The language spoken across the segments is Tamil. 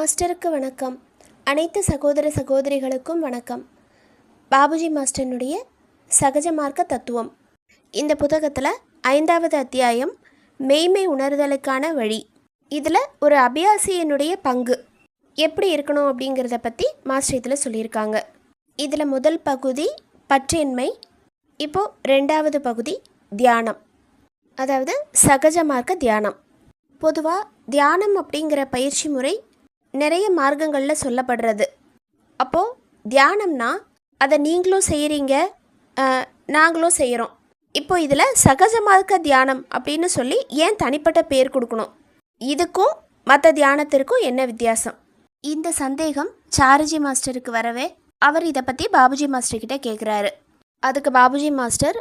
மாஸ்டருக்கு வணக்கம். அனைத்து சகோதர சகோதரிகளுக்கும் வணக்கம். பாபுஜி மாஸ்டனுடைய சகஜ மார்க்க தத்துவம். இந்த புத்தகத்தில் 5வது அத்தியாயம் மெய்மை உணர்தலுக்கான வழி. இதில் ஒரு அபியாசியினுடைய பங்கு எப்படி இருக்கணும் அப்படிங்கிறத பற்றி மாஸ்டர் இதில் சொல்லியிருக்காங்க. இதில் முதல் பகுதி பற்றின்மை. இப்போது 2வது பகுதி தியானம், அதாவது சகஜ மார்க்க தியானம். பொதுவாக தியானம் அப்படிங்கிற பயிற்சி முறை நிறைய மார்க்கங்களில் சொல்லப்படுறது. அப்போது தியானம்னா அதை நீங்களும் செய்கிறீங்க, நாங்களும் செய்கிறோம். இப்போ இதில் சகஜ மார்க்க தியானம் அப்படின்னு சொல்லி ஏன் தனிப்பட்ட பேர் கொடுக்கணும்? இதுக்கும் மற்ற தியானத்திற்கும் என்ன வித்தியாசம்? இந்த சந்தேகம் சாருஜி மாஸ்டருக்கு வரவே அவர் இதை பற்றி பாபுஜி மாஸ்டர்கிட்ட கேட்குறாரு. அதுக்கு பாபுஜி மாஸ்டர்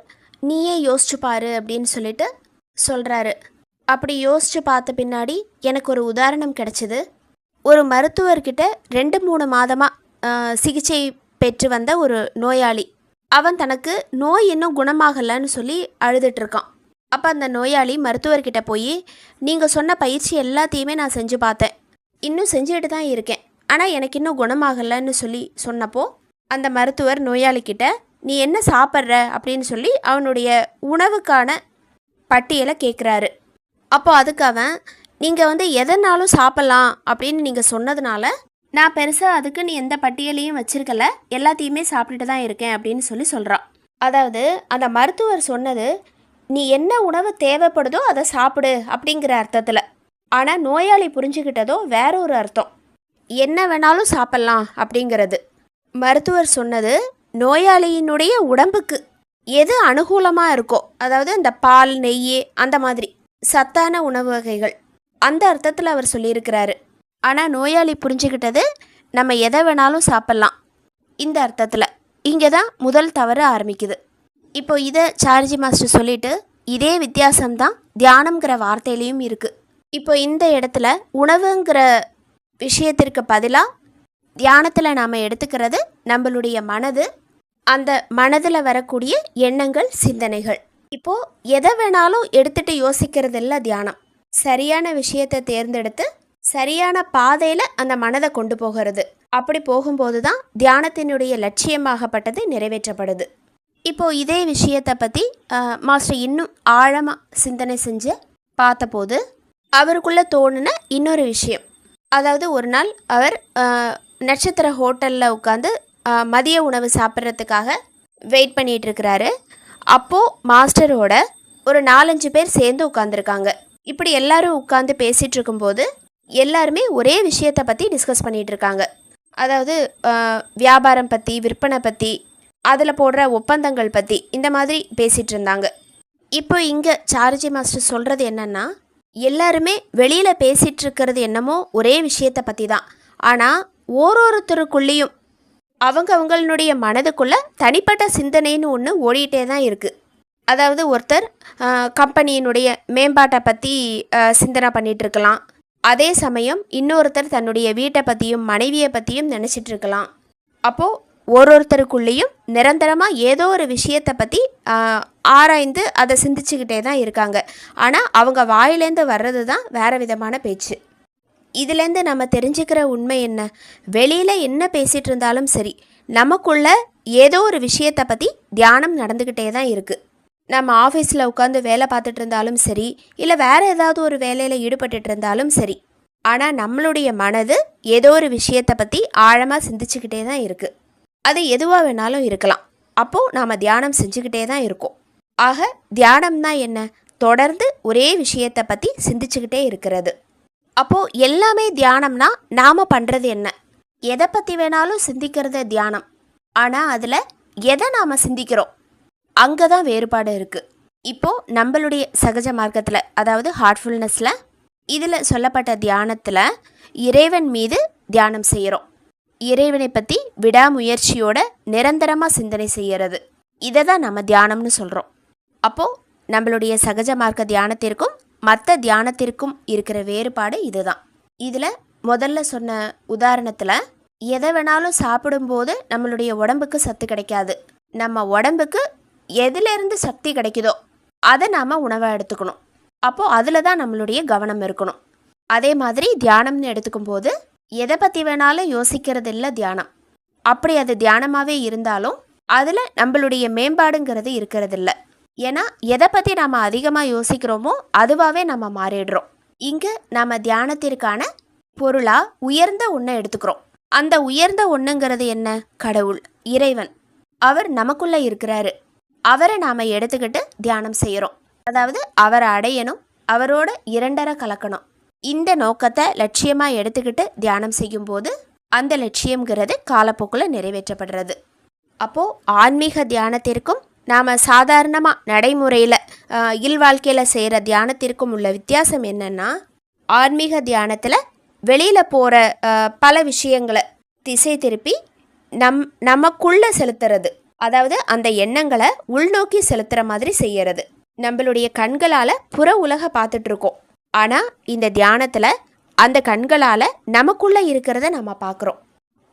நீயே யோசிச்சு பாரு அப்படின்னு சொல்லிட்டு சொல்கிறாரு. அப்படி யோசித்து பார்த்த பின்னாடி எனக்கு ஒரு உதாரணம் கிடச்சிது. ஒரு மருத்துவர்கிட்ட 2-3 மாதமாக சிகிச்சை பெற்று வந்த ஒரு நோயாளி. அவன் தனக்கு நோய் இன்னும் குணமாகலைன்னு சொல்லி அழுதுட்டுருக்கான். அப்போ அந்த நோயாளி மருத்துவர்கிட்ட போய், நீங்கள் சொன்ன பயிற்சி எல்லாத்தையுமே நான் செஞ்சு பார்த்தேன், இன்னும் செஞ்சுட்டு தான் இருக்கேன், ஆனால் எனக்கு இன்னும் குணமாகலைன்னு சொல்லி சொன்னப்போ அந்த மருத்துவர் நோயாளிக்கிட்ட நீ என்ன சாப்பிட்ற அப்படின்னு சொல்லி அவனுடைய உணவுக்கான பட்டியலை கேட்குறாரு. அப்போ அதுக்கு அவன், நீங்கள் எதனாலும் சாப்பிட்லாம் அப்படின்னு நீங்கள் சொன்னதுனால நான் பெருசாக அதுக்கு நீ எந்த பட்டியலையும் வச்சிருக்கல, எல்லாத்தையுமே சாப்பிட்டுட்டு தான் இருக்கேன் அப்படின்னு சொல்கிறான். அதாவது அந்த மருத்துவர் சொன்னது நீ என்ன உணவு தேவைப்படுதோ அதை சாப்பிடு அப்படிங்கிற அர்த்தத்தில். ஆனால் நோயாளி புரிஞ்சுக்கிட்டதோ வேற ஒரு அர்த்தம், என்ன வேணாலும் சாப்பிட்லாம் அப்படிங்கிறது. மருத்துவர் சொன்னது நோயாளியினுடைய உடம்புக்கு எது அனுகூலமாக இருக்கோ, அதாவது இந்த பால், நெய், அந்த மாதிரி சத்தான உணவு வகைகள், அந்த அர்த்தத்தில் அவர் சொல்லியிருக்கிறாரு. ஆனால் நோயாளி புரிஞ்சுக்கிட்டது நம்ம எதை வேணாலும் சாப்பிட்லாம் இந்த அர்த்தத்தில். இங்கே தான் முதல் தவறு ஆரம்பிக்குது. இப்போ இதை சார்ஜி மாஸ்டர் சொல்லிட்டு இதே வித்தியாசம்தான் தியானம்ங்கிற வார்த்தையிலையும் இருக்குது. இப்போ இந்த இடத்துல உணவுங்கிற விஷயத்திற்கு பதிலாக தியானத்தில் நாம் எடுத்துக்கிறது நம்மளுடைய மனது, அந்த மனதில் வரக்கூடிய எண்ணங்கள், சிந்தனைகள். இப்போது எதை வேணாலும் எடுத்துகிட்டு யோசிக்கிறதில்ல தியானம். சரியான விஷயத்தை தேர்ந்தெடுத்து சரியான பாதையில் அந்த மனதை கொண்டு போகிறது. அப்படி போகும்போது தான் தியானத்தினுடைய லட்சியமாகப்பட்டது நிறைவேற்றப்படுது. இப்போது இதே விஷயத்தை பற்றி மாஸ்டர் இன்னும் ஆழமாக சிந்தனை செஞ்சு பார்த்தபோது அவருக்குள்ளே தோணுன இன்னொரு விஷயம். அதாவது ஒரு நாள் அவர் நட்சத்திர ஹோட்டலில் உட்காந்து மதிய உணவு சாப்பிட்றதுக்காக வெயிட் பண்ணிகிட்ருக்கிறாரு. அப்போது மாஸ்டரோட ஒரு 4-5 பேர் சேர்ந்து உட்காந்துருக்காங்க. இப்படி எல்லாரும் உட்காந்து பேசிகிட்டு இருக்கும்போது எல்லாருமே ஒரே விஷயத்தை பற்றி டிஸ்கஸ் பண்ணிகிட்டு இருக்காங்க. அதாவது வியாபாரம் பற்றி, விற்பனை பற்றி, அதில் போடுற ஒப்பந்தங்கள் பற்றி, இந்த மாதிரி பேசிகிட்டு இருந்தாங்க. இப்போ இங்கே சாருஜி மாஸ்டர் சொல்கிறது என்னென்னா, எல்லாருமே வெளியில் பேசிகிட்டு இருக்கிறது என்னமோ ஒரே விஷயத்தை பற்றி தான், ஆனால் ஒருத்தருக்குள்ளேயும் அவங்களுடைய மனதுக்குள்ளே தனிப்பட்ட சிந்தனைன்னு ஒன்று ஓடிட்டே தான் இருக்குது. அதாவது ஒருத்தர் கம்பெனியினுடைய மேம்பாட்டை பற்றி சிந்தனை பண்ணிகிட்ருக்கலாம், அதே சமயம் இன்னொருத்தர் தன்னுடைய வீட்டை பற்றியும் மனைவியை பற்றியும் நினச்சிட்டு இருக்கலாம். அப்போது ஒருத்தருக்குள்ளேயும் நிரந்தரமாக ஏதோ ஒரு விஷயத்தை பற்றி ஆராய்ந்து அதை சிந்திச்சுக்கிட்டே தான் இருக்காங்க. ஆனால் அவங்க வாயிலேருந்து வர்றது தான் வேறு விதமான பேச்சு. இதுலேருந்து நம்ம தெரிஞ்சுக்கிற உண்மை என்ன? வெளியில் என்ன பேசிகிட்டு இருந்தாலும் சரி, நமக்குள்ள ஏதோ ஒரு விஷயத்தை பற்றி தியானம் நடந்துக்கிட்டே தான் இருக்குது. நம்ம ஆஃபீஸில் உட்காந்து வேலை பார்த்துட்டு இருந்தாலும் சரி, இல்லை வேறு ஏதாவது ஒரு வேலையில் ஈடுபட்டு இருந்தாலும் சரி, ஆனால் நம்மளுடைய மனது ஏதோ ஒரு விஷயத்தை பற்றி ஆழமாக சிந்திச்சுக்கிட்டே தான் இருக்குது. அது எதுவாக வேணாலும் இருக்கலாம். அப்போது நாம் தியானம் செஞ்சுக்கிட்டே தான் இருக்கோம். ஆக தியானம்னா என்ன? தொடர்ந்து ஒரே விஷயத்தை பற்றி சிந்திச்சுக்கிட்டே இருக்கிறது. அப்போது எல்லாமே தியானம்னா நாம் பண்ணுறது என்ன? எதை பற்றி வேணாலும் சிந்திக்கிறது தியானம். ஆனால் அதில் எதை நாம் சிந்திக்கிறோம், அங்கே தான் வேறுபாடு இருக்குது. இப்போது நம்மளுடைய சகஜ மார்க்கத்தில், அதாவது ஹார்ட்ஃபுல்னஸில், இதில் சொல்லப்பட்ட தியானத்தில் இறைவன் மீது தியானம் செய்கிறோம். இறைவனை பற்றி விடாமுயற்சியோட நிரந்தரமாக சிந்தனை செய்கிறது. இதை தான் நம்ம தியானம்னு சொல்கிறோம். அப்போது நம்மளுடைய சகஜ மார்க்க தியானத்திற்கும் மற்ற தியானத்திற்கும் இருக்கிற வேறுபாடு இதுதான். இதில் முதல்ல சொன்ன உதாரணத்தில் எதை வேணாலும் சாப்பிடும்போது நம்மளுடைய உடம்புக்கு சத்து கிடைக்காது. நம்ம உடம்புக்கு எதிலிருந்து சக்தி கிடைக்குதோ அதை நாம் உணவாக எடுத்துக்கணும். அப்போது அதில் தான் நம்மளுடைய கவனம் இருக்கணும். அதே மாதிரி தியானம்னு எடுத்துக்கும் போது எதை பற்றி வேணாலும் யோசிக்கிறது இல்லை தியானம். அப்படி அது தியானமாகவே இருந்தாலும் அதில் நம்மளுடைய மேம்பாடுங்கிறது இருக்கிறதில்ல. ஏன்னா எதை பற்றி நாம் அதிகமாக யோசிக்கிறோமோ அதுவாகவே நம்ம மாறிடுறோம். இங்கே நம்ம தியானத்திற்கான பொருளாக உயர்ந்த ஒன்றை எடுத்துக்கிறோம். அந்த உயர்ந்த ஒன்றுங்கிறது என்ன? கடவுள், இறைவன். அவர் நமக்குள்ளே இருக்கிறாரு. அவரை நாம் எடுத்துக்கிட்டு தியானம் செய்கிறோம். அதாவது அவரை அடையணும், அவரோட இரண்டரை கலக்கணும். இந்த நோக்கத்தை லட்சியமாக எடுத்துக்கிட்டு தியானம் செய்யும்போது அந்த லட்சியங்கிறது காலப்போக்கில் நிறைவேற்றப்படுறது. அப்போது ஆன்மீக தியானத்திற்கும் நாம் சாதாரணமாக நடைமுறையில் இல்வாழ்க்கையில் செய்கிற தியானத்திற்கும் உள்ள வித்தியாசம் என்னென்னா, ஆன்மீக தியானத்தில் வெளியில் போகிற பல விஷயங்களை திசை திருப்பி நமக்குள்ளே செலுத்துறது. அதாவது அந்த எண்ணங்களை உள்நோக்கி செலுத்துகிற மாதிரி செய்யறது. நம்மளுடைய கண்களால் புற உலக பார்த்துட்ருக்கோம். ஆனால் இந்த தியானத்தில் அந்த கண்களால் நமக்குள்ளே இருக்கிறத நம்ம பார்க்குறோம்.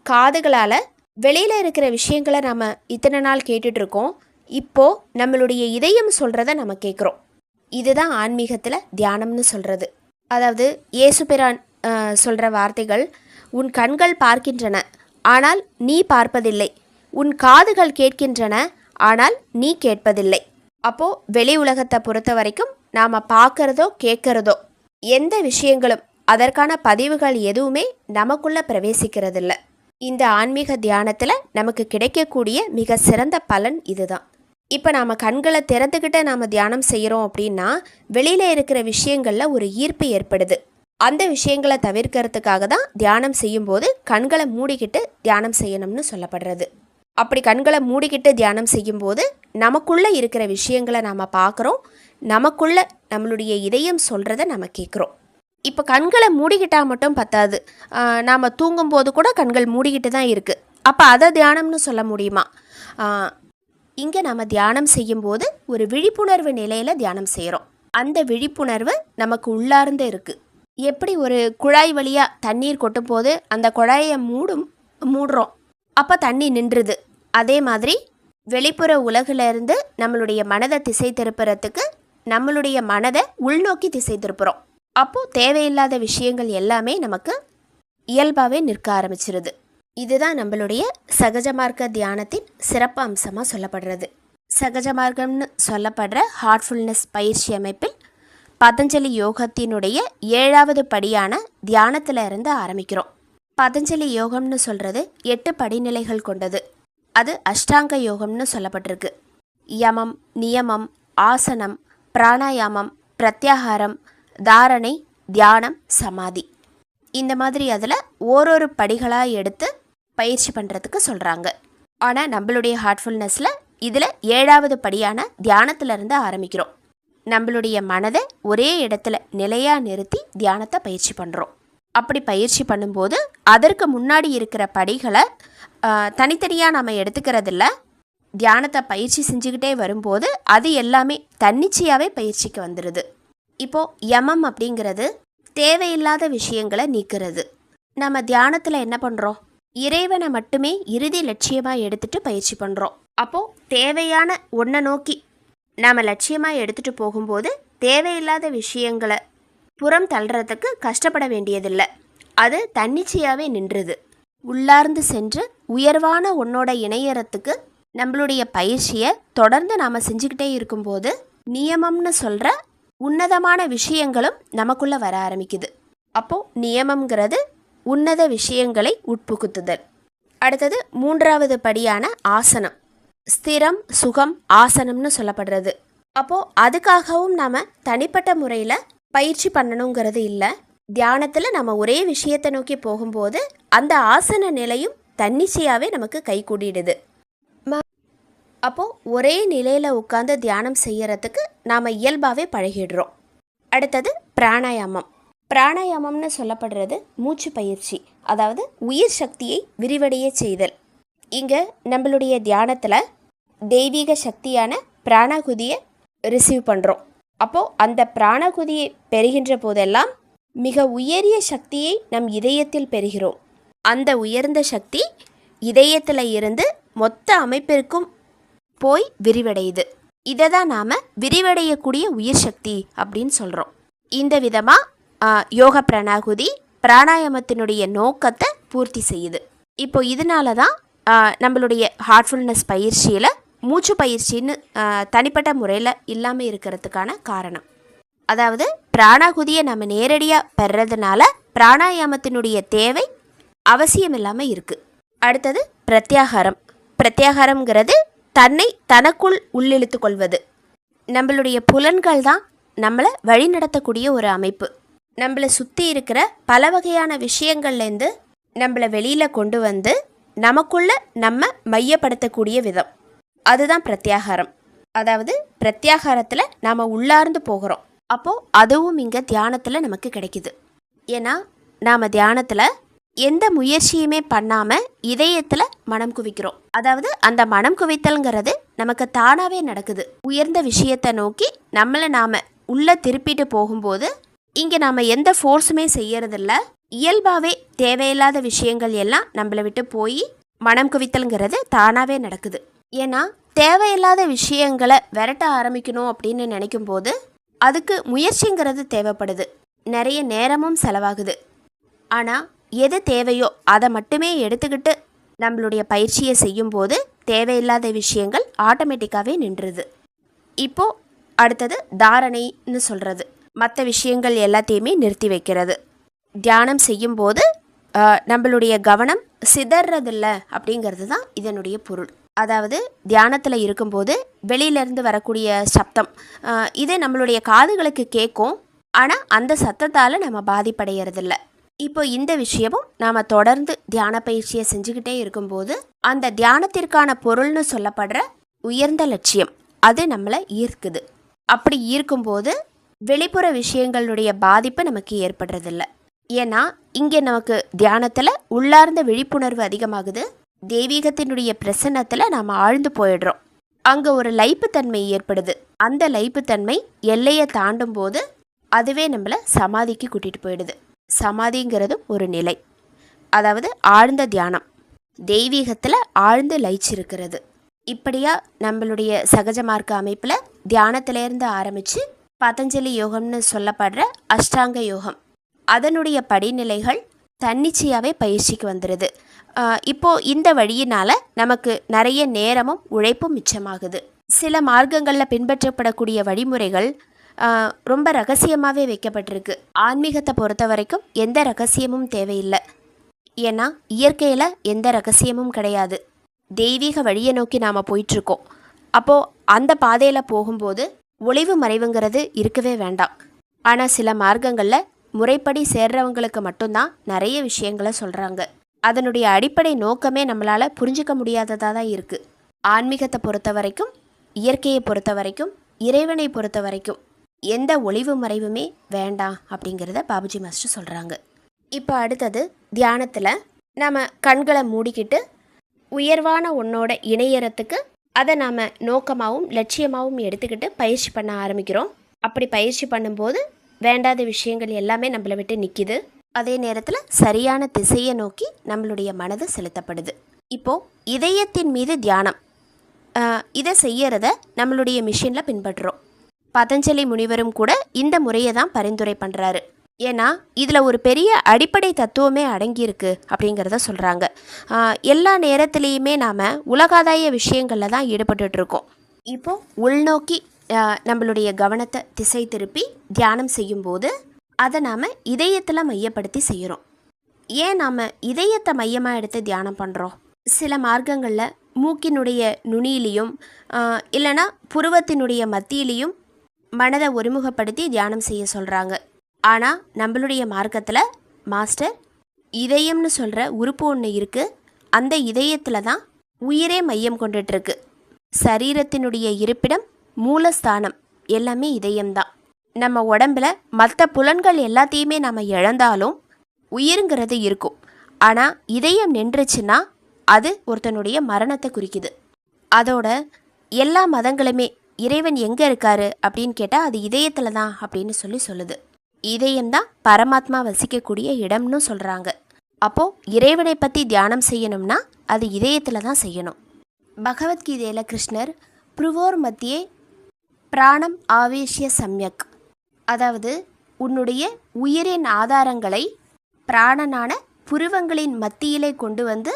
காதுகளால் வெளியில் இருக்கிற விஷயங்களை நம்ம இத்தனை நாள் கேட்டுட்ருக்கோம். இப்போது நம்மளுடைய இதயம் சொல்கிறத நம்ம கேட்குறோம். இதுதான் ஆன்மீகத்தில் தியானம்னு சொல்கிறது. அதாவது இயேசுபிரான் சொல்கிற வார்த்தைகள், உன் கண்கள் பார்க்கின்றன ஆனால் நீ பார்ப்பதில்லை, உன் காதுகள் கேட்கின்றன ஆனால் நீ கேட்பதில்லை. அப்போது வெளி உலகத்தை பொறுத்த வரைக்கும் நாம் பார்க்குறதோ கேட்குறதோ எந்த விஷயங்களும் அதற்கான பதிவுகள் எதுவுமே நமக்குள்ளே பிரவேசிக்கிறதில்ல. இந்த ஆன்மீக தியானத்தில் நமக்கு கிடைக்கக்கூடிய மிக சிறந்த பலன் இதுதான். இப்போ நாம் கண்களை திறந்துக்கிட்ட நாம் தியானம் செய்கிறோம் அப்படின்னா வெளியில் இருக்கிற விஷயங்களில் ஒரு ஈர்ப்பு ஏற்படுது. அந்த விஷயங்களை தவிர்க்கிறதுக்காக தான் தியானம் செய்யும்போது கண்களை மூடிக்கிட்டு தியானம் செய்யணும்னு சொல்லப்படுறது. அப்படி கண்களை மூடிக்கிட்டு தியானம் செய்யும்போது நமக்குள்ளே இருக்கிற விஷயங்களை நாம் பார்க்குறோம். நமக்குள்ளே நம்மளுடைய இதயம் சொல்கிறத நம்ம கேட்குறோம். இப்போ கண்களை மூடிக்கிட்டால் மட்டும் பத்தாது. நாம் தூங்கும்போது கூட கண்கள் மூடிக்கிட்டு தான் இருக்குது. அப்போ அதை தியானம்னு சொல்ல முடியுமா? இங்கே நம்ம தியானம் செய்யும்போது ஒரு விழிப்புணர்வு நிலையில் தியானம் செய்கிறோம். அந்த விழிப்புணர்வு நமக்கு உள்ளார்ந்து இருக்குது. எப்படி ஒரு குழாய் வழியாக தண்ணீர் கொட்டும் போது அந்த குழாயை மூடுறோம், அப்போ தண்ணி நின்றுது. அதே மாதிரி வெளிப்புற உலகிலிருந்து நம்மளுடைய மனதை திசை திருப்புறதுக்கு நம்மளுடைய மனதை உள்நோக்கி திசை திருப்புறோம். அப்போது தேவையில்லாத விஷயங்கள் எல்லாமே நமக்கு இயல்பாகவே நிற்க ஆரம்பிச்சிருது. இதுதான் நம்மளுடைய சகஜ மார்க்க தியானத்தின் சிறப்பு அம்சமாக சொல்லப்படுறது. சகஜ மார்க்கம்னு சொல்லப்படுற ஹார்ட்ஃபுல்னஸ் பயிற்சி அமைப்பில் பதஞ்சலி யோகத்தினுடைய 7வது படியான தியானத்தில் இருந்து ஆரம்பிக்கிறோம். பதஞ்சலி யோகம்னு சொல்கிறது 8 படிநிலைகள் கொண்டது. அது அஷ்டாங்க யோகம்னு சொல்லப்பட்டிருக்கு. யமம், நியமம், ஆசனம், பிராணாயாமம், பிரத்யாகாரம், தாரணை, தியானம், சமாதி. இந்த மாதிரி அதில் ஓரொரு படிகளாக எடுத்து பயிற்சி பண்ணுறதுக்கு சொல்கிறாங்க. ஆனால் நம்மளுடைய ஹார்ட்ஃபுல்னஸில் இதில் 7வது படியான தியானத்திலிருந்து ஆரம்பிக்கிறோம். நம்மளுடைய மனதை ஒரே இடத்துல நிலையாக நிறுத்தி தியானத்தை பயிற்சி பண்ணுறோம். அப்படி பயிற்சி பண்ணும்போது அதற்கு முன்னாடி இருக்கிற படிகளை தனித்தனியாக நம்ம எடுத்துக்கிறதில்ல. தியானத்தை பயிற்சி செஞ்சுக்கிட்டே வரும்போது அது எல்லாமே தன்னிச்சையாகவே பயிற்சிக்கு வந்துடுது. இப்போது யமம் அப்படிங்கிறது தேவையில்லாத விஷயங்களை நீக்கிறது. நம்ம தியானத்தில் என்ன பண்ணுறோம்? இறைவனை மட்டுமே இறுதி லட்சியமாக எடுத்துகிட்டு பயிற்சி பண்ணுறோம். அப்போது தேவையான ஒன்றை நோக்கி நாம் லட்சியமாக எடுத்துகிட்டு போகும்போது தேவையில்லாத விஷயங்களை புறம் தள்ளுறதுக்கு கஷ்டப்பட வேண்டியதில்லை. அது தன்னிச்சையாகவே நின்றுது. உள்ளார்ந்து சென்று உயர்வான ஒன்னோட இணையறத்துக்கு நம்மளுடைய பயிற்சியை தொடர்ந்து நாம் செஞ்சுக்கிட்டே இருக்கும்போது நியமம்னு சொல்கிற உன்னதமான விஷயங்களும் நமக்குள்ளே வர ஆரம்பிக்குது. அப்போது நியமம்ங்கிறது உன்னத விஷயங்களை உட்புகுத்துதல். அடுத்தது 3வது படியான ஆசனம். ஸ்திரம், சுகம், ஆசனம்னு சொல்லப்படுறது. அப்போது அதுக்காகவும் நாம் தனிப்பட்ட முறையில் பயிற்சி பண்ணணுங்கிறது இல்லை. தியானத்தில் நம்ம ஒரே விஷயத்தை நோக்கி போகும்போது அந்த ஆசன நிலையும் தன்னிச்சையாகவே நமக்கு கை கூடிடுது. அப்போது ஒரே நிலையில் உட்காந்து தியானம் செய்யறதுக்கு நாம் இயல்பாகவே பழகிடுறோம். அடுத்தது பிராணாயாமம். பிராணாயாமம்னு சொல்லப்படுறது மூச்சு பயிற்சி, அதாவது உயிர் சக்தியை விரிவடைய செய்தல். இங்கே நம்மளுடைய தியானத்தில் தெய்வீக சக்தியான பிராணகுதியை ரிசீவ் பண்ணுறோம். அப்போது அந்த பிராணகுதியை பெறுகின்ற போதெல்லாம் மிக உயரிய சக்தியை நம் இதயத்தில் பெறுகிறோம். அந்த உயர்ந்த சக்தி இதயத்தில் இருந்து மொத்த அமைப்பிற்கும் போய் விரிவடையுது. இதை தான் நாம் விரிவடையக்கூடிய உயிர் சக்தி அப்படின்னு சொல்கிறோம். இந்த விதமாக யோக பிராணாகுதி, பிராணாயாமத்தினுடைய நோக்கத்தை பூர்த்தி செய்யுது. இப்போ இதனால தான் நம்மளுடைய ஹார்ட்ஃபுல்னஸ் பயிற்சியில் மூச்சு பயிற்சின்னு தனிப்பட்ட முறையில் இல்லாமல் இருக்கிறதுக்கான காரணம். அதாவது பிராணாகுதியை நம்ம நேரடியாக பெறதுனால பிராணாயாமத்தினுடைய தேவை அவசியம் இல்லாமல் இருக்குது. அடுத்தது பிரத்யாகாரம். பிரத்யாகாரம்ங்கிறது தன்னை தனக்குள் உள்ளிழுத்து கொள்வது. நம்மளுடைய புலன்கள் தான் நம்மளை வழிநடத்தக்கூடிய ஒரு அமைப்பு. நம்மளை சுற்றி இருக்கிற பல வகையான விஷயங்கள்லேருந்து நம்மளை வெளியில் கொண்டு வந்து நமக்குள்ள நம்ம மையப்படுத்தக்கூடிய விதம், அதுதான் பிரத்யாகாரம். அதாவது பிரத்யாகாரத்தில் நாம் உள்ளார்ந்து போகிறோம். அப்போது அதுவும் இங்கே தியானத்தில் நமக்கு கிடைக்குது. ஏன்னா நாம் தியானத்தில் எந்த முயற்சியுமே பண்ணாமல் இதயத்தில் மனம் குவிக்கிறோம். அதாவது அந்த மனம் குவித்தல்ங்கிறது நமக்கு தானாகவே நடக்குது. உயர்ந்த விஷயத்தை நோக்கி நம்மளை நாம் உள்ளே திருப்பிட்டு போகும்போது இங்கே நாம் எந்த ஃபோர்ஸுமே செய்யறதில்ல. இயல்பாகவே தேவையில்லாத விஷயங்கள் எல்லாம் நம்மளை விட்டு போய் மனம் குவித்தல்ங்கிறது தானாகவே நடக்குது. ஏன்னா தேவையில்லாத விஷயங்களை விரட்ட ஆரம்பிக்கணும் அப்படின்னு நினைக்கும் போது அதுக்கு முயற்சிங்கிறது தேவைப்படுது, நிறைய நேரமும் செலவாகுது. ஆனால் எது தேவையோ அதை மட்டுமே எடுத்துக்கிட்டு நம்மளுடைய பயிற்சியை செய்யும்போது தேவையில்லாத விஷயங்கள் ஆட்டோமேட்டிக்காகவே நின்றுது. இப்போது அடுத்தது தாரணைன்னு சொல்கிறது, மற்ற விஷயங்கள் எல்லாத்தையுமே நிறுத்தி வைக்கிறது. தியானம் செய்யும்போது நம்மளுடைய கவனம் சிதறதில்ல அப்படிங்கிறது தான் இதனுடைய பொருள். அதாவது தியானத்தில் இருக்கும்போது வெளியிலேருந்து வரக்கூடிய சப்தம் இது நம்மளுடைய காதுகளுக்கு கேட்கும், ஆனால் அந்த சத்தத்தால் நம்ம பாதிப்படைகிறதில்ல. இப்போ இந்த விஷயமும் நாம் தொடர்ந்து தியான பயிற்சியை செஞ்சுக்கிட்டே இருக்கும்போது அந்த தியானத்திற்கான பொருள்னு சொல்லப்படுற உயர்ந்த லட்சியம் அது நம்மளை ஈர்க்குது. அப்படி ஈர்க்கும்போது வெளிப்புற விஷயங்களுடைய பாதிப்பு நமக்கு ஏற்படுறதில்ல. ஏன்னா இங்கே நமக்கு தியானத்தில் உள்ளார்ந்த விழிப்புணர்வு அதிகமாகுது. தெய்வீகத்தினுடைய பிரசன்னத்தில் நாம் ஆழ்ந்து போயிடுறோம். அங்கே ஒரு லைப்புத்தன்மை ஏற்படுது. அந்த லைப்புத்தன்மை எல்லையை தாண்டும் போது அதுவே நம்மளை சமாதிக்கு கூட்டிகிட்டு போயிடுது. சமாதிங்கிறது ஒரு நிலை, அதாவது ஆழ்ந்த தியானம், தெய்வீகத்தில் ஆழ்ந்து லயிச்சிருக்கிறது. இப்படியா நம்மளுடைய சகஜ மார்க்க அமைப்பில் தியானத்திலேருந்து ஆரம்பித்து பதஞ்சலி யோகம்னு சொல்லப்படுற அஷ்டாங்க யோகம் அதனுடைய படிநிலைகள் தன்னிச்சையாகவே பயிற்சிக்கு வந்துடுது. இப்போது இந்த வழியினால் நமக்கு நிறைய நேரமும் உழைப்பும் மிச்சமாகுது. சில மார்க்கங்களில் பின்பற்றப்படக்கூடிய வழிமுறைகள் ரொம்ப ரகசியமாகவே வைக்கப்பட்டிருக்கு. ஆன்மீகத்தை பொறுத்த வரைக்கும் எந்த ரகசியமும் தேவையில்லை. ஏன்னா இயற்கையில் எந்த ரகசியமும் கிடையாது. தெய்வீக வழியை நோக்கி நாம் போயிட்டுருக்கோம். அப்போது அந்த பாதையில் போகும்போது ஒளிவு மறைவுங்கிறது இருக்கவே வேண்டாம். ஆனால் சில மார்க்கங்களில் முறைப்படி சேர்றவங்களுக்கு மட்டும்தான் நிறைய விஷயங்களை சொல்கிறாங்க. அதனுடைய அடிப்படை நோக்கமே நம்மளால் புரிஞ்சிக்க முடியாததாக தான் இருக்குது. ஆன்மீகத்தை பொறுத்த வரைக்கும், இயற்கையை பொறுத்த வரைக்கும், இறைவனை பொறுத்த வரைக்கும் எந்த ஒளிவு மறைவுமே வேண்டாம் அப்படிங்கிறத பாபுஜி மாஸ்டர் சொல்கிறாங்க. இப்போ அடுத்தது தியானத்தில் நாம் கண்களை மூடிக்கிட்டு உயர்வான ஒன்னோட இணையறத்துக்கு அதை நாம் நோக்கமாகவும் லட்சியமாகவும் எடுத்துக்கிட்டு பயிற்சி பண்ண ஆரம்பிக்கிறோம். அப்படி பயிற்சி பண்ணும்போது வேண்டாத விஷயங்கள் எல்லாமே நம்மளை விட்டு நிற்கிது. அதே நேரத்தில் சரியான திசையை நோக்கி நம்மளுடைய மனது செலுத்தப்படுது. இப்போது இதயத்தின் மீது தியானம் இதை செய்யறத நம்மளுடைய மிஷினில் பின்பற்றுறோம். பதஞ்சலி முனிவரும் கூட இந்த முறையை தான் பரிந்துரை பண்ணுறாரு. ஏன்னா இதில் ஒரு பெரிய அடிப்படை தத்துவமே அடங்கியிருக்கு அப்படிங்கிறத சொல்கிறாங்க. எல்லா நேரத்துலேயுமே நாம் உலகாதாய விஷயங்களில் தான் ஈடுபட்டுருக்கோம். இப்போது உள்நோக்கி நம்மளுடைய கவனத்தை திசை திருப்பி தியானம் செய்யும்போது அதை நாம் இதயத்தில் மையப்படுத்தி செய்கிறோம். ஏன் நாம் இதயத்தை மையமாக எடுத்து தியானம் பண்ணுறோம்? சில மார்க்கங்களில் மூக்கினுடைய நுனியிலையும் இல்லைனா புருவத்தினுடைய மத்தியிலையும் மனதை ஒருமுகப்படுத்தி தியானம் செய்ய சொல்கிறாங்க. ஆனால் நம்மளுடைய மார்க்கத்தில் மாஸ்டர் இதயம்னு சொல்கிற உறுப்பு ஒன்று இருக்குது. அந்த இதயத்தில் தான் உயிரே மையம் கொண்டுட்டுருக்கு. சரீரத்தினுடைய இருப்பிடம், மூலஸ்தானம் எல்லாமே இதயம்தான். நம்ம உடம்பில் மற்ற புலன்கள் எல்லாத்தையுமே நம்ம இழந்தாலும் உயிருங்கிறது இருக்கும். ஆனால் இதயம் நின்றுச்சுன்னா அது ஒருத்தனுடைய மரணத்தை குறிக்குது. அதோட எல்லா மதங்களுமே இறைவன் எங்கே இருக்காரு அப்படின்னு கேட்டால் அது இதயத்தில் தான் அப்படின்னு சொல்லுது. இதயம்தான் பரமாத்மா வசிக்கக்கூடிய இடம்னு சொல்கிறாங்க. அப்போது இறைவனை பற்றி தியானம் செய்யணும்னா அது இதயத்தில் தான் செய்யணும். பகவத்கீதையில் கிருஷ்ணர் புருவோர் மத்தியே பிராணம் ஆவேஷ்ய சம்யக், அதாவது உன்னுடைய உயிரின் ஆதாரங்களை பிராணனான புருவங்களின் மத்தியிலே கொண்டு வந்து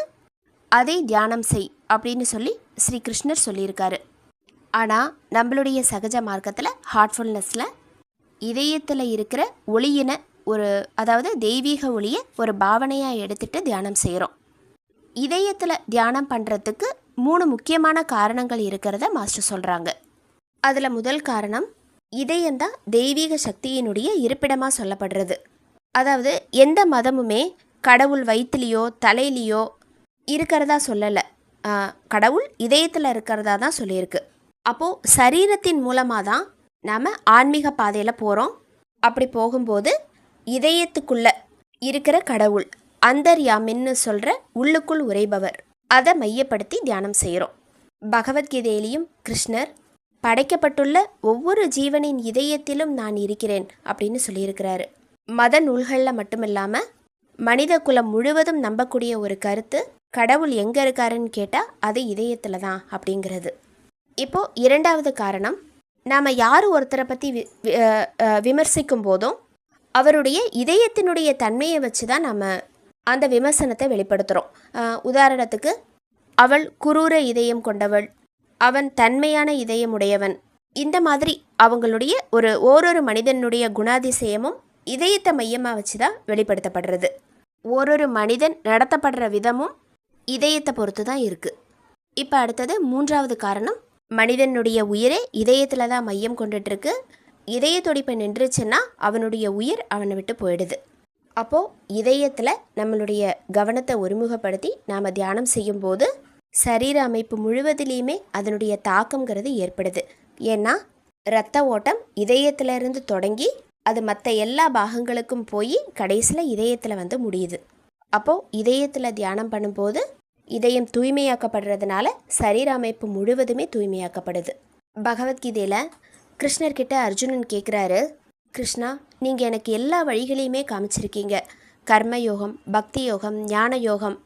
அதை தியானம் செய் அப்படின்னு சொல்லி ஸ்ரீ கிருஷ்ணர் சொல்லியிருக்காரு. ஆனால் நம்மளுடைய சகஜ மார்க்கத்தில் ஹார்ட்ஃபுல்னஸில் இதயத்தில் இருக்கிற ஒளியினை அதாவது தெய்வீக ஒளியை ஒரு பாவனையாக எடுத்துகிட்டு தியானம் செய்கிறோம். இதயத்தில் தியானம் பண்ணுறதுக்கு 3 முக்கியமான காரணங்கள் இருக்கிறத மாஸ்டர் சொல்கிறாங்க. அதில் முதல் காரணம், இதயம்தான் தெய்வீக சக்தியினுடைய இருப்பிடமாக சொல்லப்படுறது. அதாவது எந்த மதமுமே கடவுள் வயிற்றுலையோ தலையிலையோ இருக்கிறதா சொல்லலை, கடவுள் இதயத்தில் இருக்கிறதா தான் சொல்லியிருக்கு. அப்போது சரீரத்தின் மூலமாக தான் நாம் ஆன்மீக பாதையில் போகிறோம். அப்படி போகும்போது இதயத்துக்குள்ளே இருக்கிற கடவுள், அந்தர்யாமின்னு சொல்கிற உள்ளுக்குள் உரைபவர், அதை மையப்படுத்தி தியானம் செய்கிறோம். பகவத்கீதையிலையும் கிருஷ்ணர் படைக்கப்பட்டுள்ள ஒவ்வொரு ஜீவனின் இதயத்திலும் நான் இருக்கிறேன் அப்படின்னு சொல்லியிருக்கிறாரு. மத நூல்களில் மட்டுமில்லாமல் மனித குலம் முழுவதும் நம்பக்கூடிய ஒரு கருத்து, கடவுள் எங்கே இருக்காருன்னு கேட்டால் அது இதயத்தில் தான் அப்படிங்கிறது. இப்போது இரண்டாவது காரணம், நாம் யார் ஒருத்தரை பற்றி விமர்சிக்கும் போதும் அவருடைய இதயத்தினுடைய தன்மையை வச்சு தான் நம்ம அந்த விமர்சனத்தை வெளிப்படுத்துகிறோம். உதாரணத்துக்கு, அவள் குரூர இதயம் கொண்டவள், அவன் தன்மையான இதயம் உடையவன், இந்த மாதிரி அவங்களுடைய ஓரொரு மனிதனுடைய குணாதிசயமும் இதயத்தை மையமாக வச்சு தான் வெளிப்படுத்தப்படுறது. ஓரொரு மனிதன் நடத்தப்படுற விதமும் இதயத்தை பொறுத்து தான் இருக்குது. இப்போ அடுத்தது மூன்றாவது காரணம், மனிதனுடைய உயிரே இதயத்தில் தான் மையம் கொண்டுட்டுருக்கு. இதய துடிப்பு நின்றுச்சுன்னா அவனுடைய உயிர் அவனை விட்டு போயிடுது. அப்போது இதயத்தில் நம்மளுடைய கவனத்தை ஒருமுகப்படுத்தி நாம் தியானம் செய்யும்போது சரீர அமைப்பு முழுவதிலையுமே அதனுடைய தாக்கங்கிறது ஏற்படுது. ஏன்னா இரத்த ஓட்டம் இதயத்திலிருந்து தொடங்கி அது மற்ற எல்லா பாகங்களுக்கும் போய் கடைசியில் இதயத்தில் வந்து முடியுது. அப்போது இதயத்தில் தியானம் பண்ணும்போது இதயம் தூய்மையாக்கப்படுறதுனால சரீர அமைப்பு முழுவதுமே தூய்மையாக்கப்படுது. பகவத்கீதையில் கிருஷ்ணர்கிட்ட அர்ஜுனன் கேட்குறாரு, கிருஷ்ணா, நீங்கள் எனக்கு எல்லா வழிகளையுமே காமிச்சிருக்கீங்க, கர்மயோகம், பக்தி யோகம், ஞான யோகம்,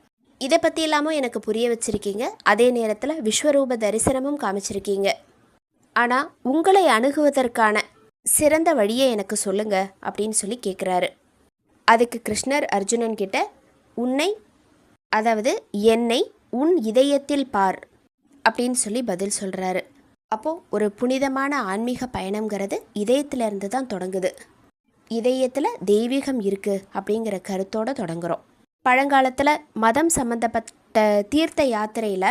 இதை பற்றி எல்லாமும் எனக்கு புரிய வச்சுருக்கீங்க. அதே நேரத்தில் விஸ்வரூப தரிசனமும் காமிச்சிருக்கீங்க. ஆனால் உங்களை அணுகுவதற்கான சிறந்த வழியை எனக்கு சொல்லுங்க அப்படின்னு சொல்லி கேட்குறாரு. அதுக்கு கிருஷ்ணர் அர்ஜுனன் கிட்ட, என்னை உன் இதயத்தில் பார் அப்படின்னு சொல்லி பதில் சொல்கிறாரு. அப்போது ஒரு புனிதமான ஆன்மீக பயணங்கிறது இதயத்திலேருந்து தான் தொடங்குது. இதயத்தில் தெய்வீகம் இருக்குது அப்படிங்கிற கருத்தோடு தொடங்குகிறோம். பழங்காலத்தில் மதம் சம்மந்தப்பட்ட தீர்த்த யாத்திரையில்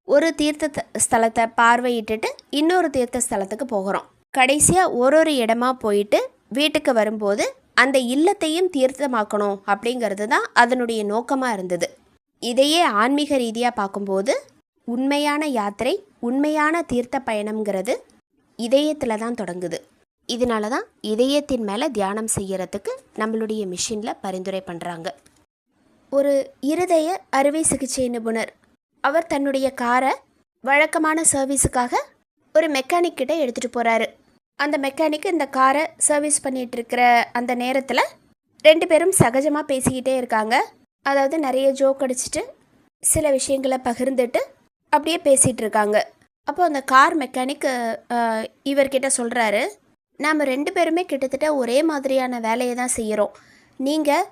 ஒரு தீர்த்த ஸ்தலத்தை பார்வையிட்டுட்டு இன்னொரு தீர்த்த ஸ்தலத்துக்கு போகிறோம். கடைசியாக ஒரு இடமா போயிட்டு வீட்டுக்கு வரும்போது அந்த இல்லத்தையும் தீர்த்தமாக்கணும் அப்படிங்கிறது தான் அதனுடைய நோக்கமாக இருந்தது. இதையே ஆன்மீக ரீதியாக பார்க்கும்போது உண்மையான யாத்திரை, உண்மையான தீர்த்த பயணம்ங்கிறது இதயத்தில் தான் தொடங்குது. இதனால தான் இதயத்தின் மேலே தியானம் செய்யறதுக்கு நம்மளுடைய மிஷினில் பரிந்துரை பண்ணுறாங்க. ஒரு இருதய அறுவை சிகிச்சை நிபுணர், அவர் தன்னுடைய காரை வழக்கமான சர்வீஸுக்காக ஒரு மெக்கானிக் கிட்ட எடுத்துகிட்டு போகிறாரு. அந்த மெக்கானிக் இந்த காரை சர்வீஸ் பண்ணிகிட்ருக்கிற அந்த நேரத்தில் 2 பேரும் சகஜமாக பேசிக்கிட்டே இருக்காங்க. அதாவது நிறைய ஜோக் அடிச்சுட்டு சில விஷயங்களை பகிர்ந்துட்டு அப்படியே பேசிகிட்டு இருக்காங்க. அப்போ அந்த கார் மெக்கானிக் இவர்கிட்ட சொல்கிறாரு, நாம் 2 பேருமே கிட்டத்தட்ட ஒரே மாதிரியான வேலையை தான் செய்கிறோம். நீங்கள்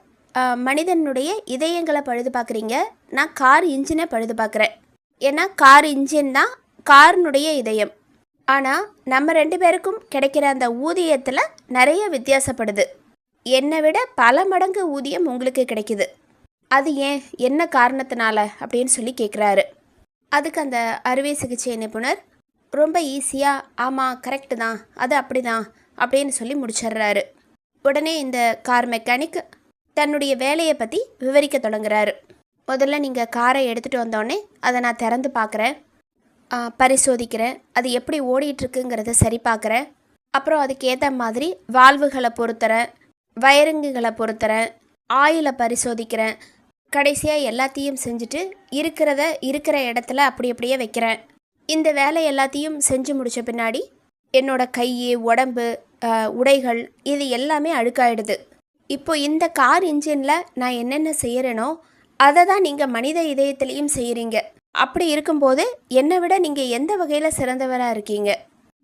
மனிதனுடைய இதயங்களை பழுது பார்க்குறீங்க, நான் கார் இன்ஜினை பழுது பார்க்குறேன். ஏன்னா கார் இன்ஜின் தான் காரினுடைய இதயம். ஆனால் நம்ம 2 பேருக்கும் கிடைக்கிற அந்த ஊதியத்தில் நிறைய வித்தியாசப்படுது. என்னை விட பல மடங்கு ஊதியம் உங்களுக்கு கிடைக்குது. அது ஏன், என்ன காரணத்தினால அப்படின்னு சொல்லி கேட்குறாரு. அதுக்கு அந்த அறுவை சிகிச்சை நிபுணர் ரொம்ப ஈஸியாக, ஆமாம் கரெக்டு தான், அது அப்படி தான் அப்படின்னு சொல்லி முடிச்சிடுறாரு. உடனே இந்த கார் மெக்கானிக் தன்னுடைய வேலையை பற்றி விவரிக்க தொடங்குறாரு. முதல்ல நீங்கள் காரை எடுத்துகிட்டு வந்தோடனே அதை நான் திறந்து பார்க்குறேன், பரிசோதிக்கிறேன், அது எப்படி ஓடிட்டுருக்குங்கிறத சரி பார்க்குறேன். அப்புறம் அதுக்கு ஏற்ற மாதிரி வால்வுகளை பொறுத்துறேன், வயரிங்குகளை பொறுத்துறேன், ஆயிலை பரிசோதிக்கிறேன். கடைசியாக எல்லாத்தையும் செஞ்சுட்டு இருக்கிற இடத்துல அப்படியே வைக்கிறேன். இந்த வேலை எல்லாத்தையும் செஞ்சு முடித்த பின்னாடி என்னோடய கை, உடம்பு, உடைகள் இது எல்லாமே அழுக்காயிடுது. இப்போ இந்த கார் இன்ஜினில் நான் என்னென்ன செய்கிறேனோ அதை தான் நீங்கள் மனித இதயத்திலையும் செய்கிறீங்க. அப்படி இருக்கும்போது என்னை விட நீங்கள் எந்த வகையில் சிறந்தவராக இருக்கீங்க?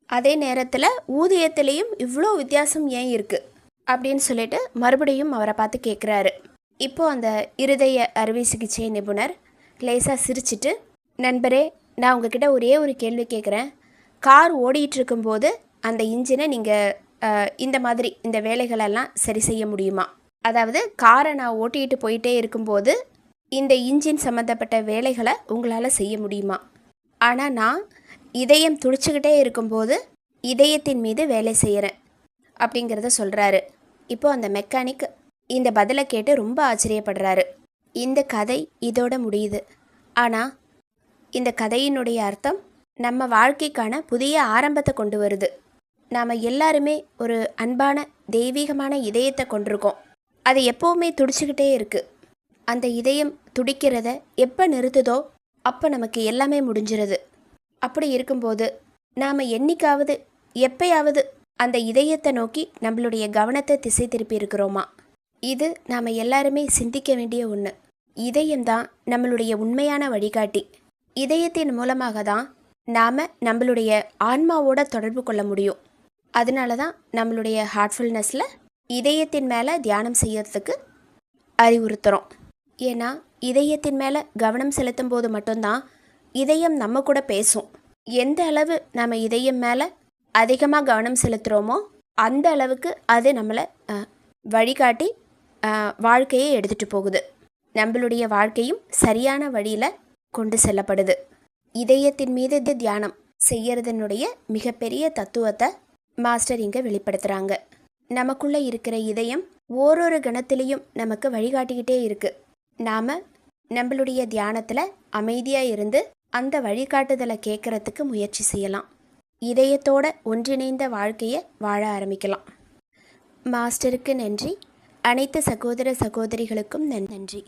அதே நேரத்தில் ஊதியத்திலையும் இவ்வளோ வித்தியாசம் ஏன் இருக்குது அப்படின்னு சொல்லிட்டு மறுபடியும் அவரை பார்த்து கேட்குறாரு. இப்போது அந்த இருதய அறுவை சிகிச்சை நிபுணர் லேசாக சிரிச்சிட்டு, நண்பரே, நான் உங்ககிட்ட ஒரே ஒரு கேள்வி கேட்குறேன். கார் ஓடிட்டு இருக்கும்போது அந்த இன்ஜினை நீங்கள் இந்த மாதிரி இந்த வேலைகளெல்லாம் சரி செய்ய முடியுமா? அதாவது காரை நான் ஓட்டிகிட்டு போயிட்டே இருக்கும்போது இந்த இன்ஜின் சம்மந்தப்பட்ட வேலைகளை உங்களால் செய்ய முடியுமா? ஆனால் நான் இதயம் துடிச்சுக்கிட்டே இருக்கும்போது இதயத்தின் மீது வேலை செய்கிறேன் அப்படிங்கிறத சொல்கிறாரு. இப்போது அந்த மெக்கானிக் இந்த பதிலை கேட்டு ரொம்ப ஆச்சரியப்படுறாரு. இந்த கதை இதோட முடியுது. ஆனால் இந்த கதையினுடைய அர்த்தம் நம்ம வாழ்க்கைக்கான புதிய ஆரம்பத்தை கொண்டு வருது. நாம் எல்லாருமே ஒரு அன்பான தெய்வீகமான இதயத்தை கொண்டிருக்கோம். அது எப்போவுமே துடிச்சுக்கிட்டே இருக்குது. அந்த இதயம் துடிக்கிறத எப்போ நிறுத்துதோ அப்போ நமக்கு எல்லாமே முடிஞ்சிருது. அப்படி இருக்கும்போது நாம் என்னைக்காவது எப்பயாவது அந்த இதயத்தை நோக்கி நம்மளுடைய கவனத்தை திசை திருப்பி இருக்கிறோமா? இது நாம் எல்லாருமே சிந்திக்க வேண்டிய ஒன்று. இதயம்தான் நம்மளுடைய உண்மையான வழிகாட்டி. இதயத்தின் மூலமாக தான் நாம் நம்மளுடைய ஆன்மாவோட தொடர்பு கொள்ள முடியும். அதனால தான் நம்மளுடைய ஹார்ட்ஃபுல்னஸில் இதயத்தின் மேலே தியானம் செய்யறதுக்கு அறிவுறுத்துகிறோம். ஏன்னா இதயத்தின் மேலே கவனம் செலுத்தும் போது மட்டும்தான் இதயம் நம்ம கூட பேசும். எந்த அளவு நம்ம இதயம் மேலே அதிகமாக கவனம் செலுத்துகிறோமோ அந்த அளவுக்கு அது நம்மளை வழிகாட்டி வாழ்க்கையை எடுத்துகிட்டு போகுது. நம்மளுடைய வாழ்க்கையும் சரியான வழியில் கொண்டு செல்லப்படுது. இதயத்தின் மீது தியானம் செய்யறதனுடைய மிகப்பெரிய தத்துவத்தை மாஸ்டர் இங்கே வெளிப்படுத்துகிறாங்க. நமக்குள்ளே இருக்கிற இதயம் ஓரொரு கணத்திலையும் நமக்கு வழிகாட்டிக்கிட்டே இருக்குது. நாம் நம்மளுடைய தியானத்தில் அமைதியாக இருந்து அந்த வழிகாட்டுதலை கேட்குறதுக்கு முயற்சி செய்யலாம். இதயத்தோட ஒன்றிணைந்த வாழ்க்கையை வாழ ஆரம்பிக்கலாம். மாஸ்டருக்கு நன்றி. அனைத்து சகோதர சகோதரிகளுக்கும் நன்றி.